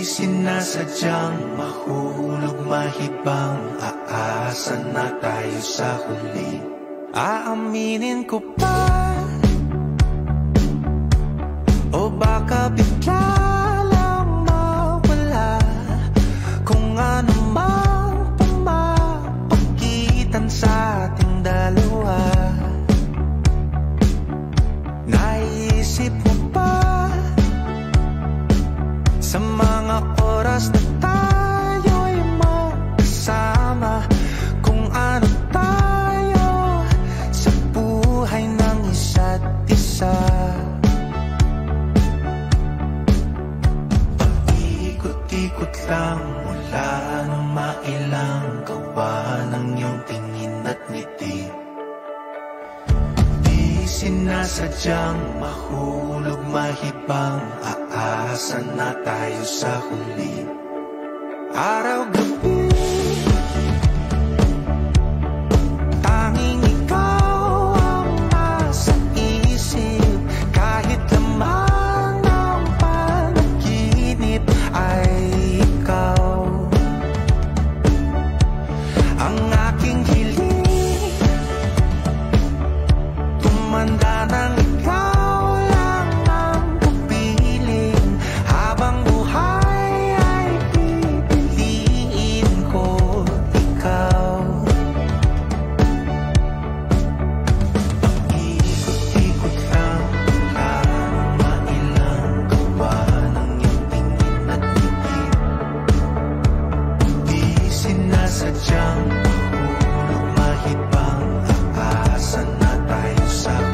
sinasadyang mahulog, mahibang, aasa na tayo sa huli. Aaminin ko pa, o baka bigla lang mawala kung ano mang pumapagitan sa ating dalawa. Naisip mo ba sa mga oras na tayo'y magkasama, kung ano tayo sa buhay ng isa't isa? Paikot-ikot lang mula nung mailang gawa ng iyong tingin at ngiti. Di sinasadyang mahulog, mahibang, aasa na tayo sa huli. Araw-gabi, tanging ikaw ang nasa isip. Kahit lamang ng panaginip ay ikaw ang aking hiling. Tumanda ng ikaw lang ang kapiling, habang buhay ay pipiliin ko ikaw. Paikot-ikot lang mula nung mailang gawa ng iyong tingin at ngiti. Di sinasadyang mahulog, mahibang, aasa na tayo sa huli.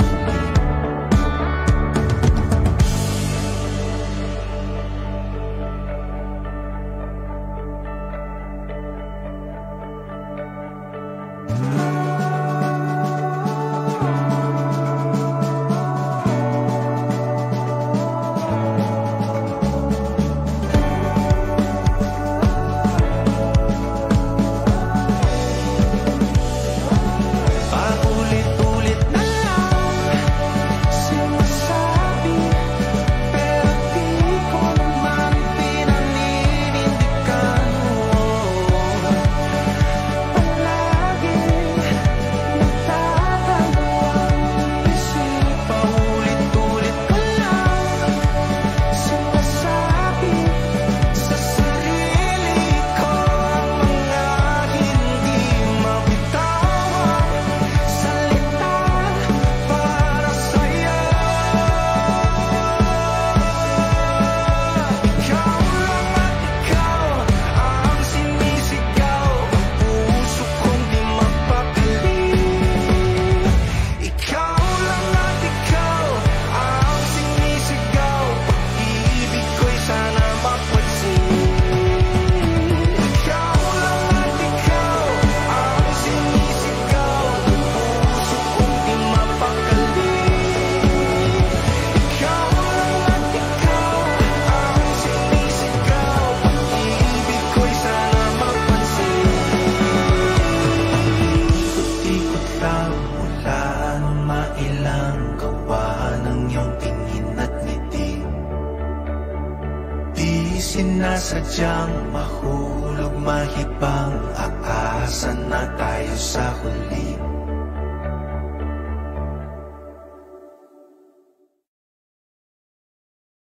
Paulit-ulit na lang sinasabi, pero di ko naman pinaninindigan mo. Palagi nagdadalawang isip. Paulit-ulit ko lang sinasabi sa sarili ko ang mga hindi mabitawang salita para sa'yo. Ikaw lang at ikaw ang sinisigaw, ang puso kong di mapakali. Ikaw lang at ikaw ang sinisigaw, pag-ibig ko'y sana mapansin. Ikaw lang at ikaw ang sinisigaw, ang puso kong di mapakali. Ikaw lang at ikaw ang sinisigaw, pag-ibig ko'y sana mapansin. Ikot-ikot lang mula nung mailang gawa ng iyong tingin at ngiti. Di sinasadyang mahulog, mahibang, aasa na tayo sa huli.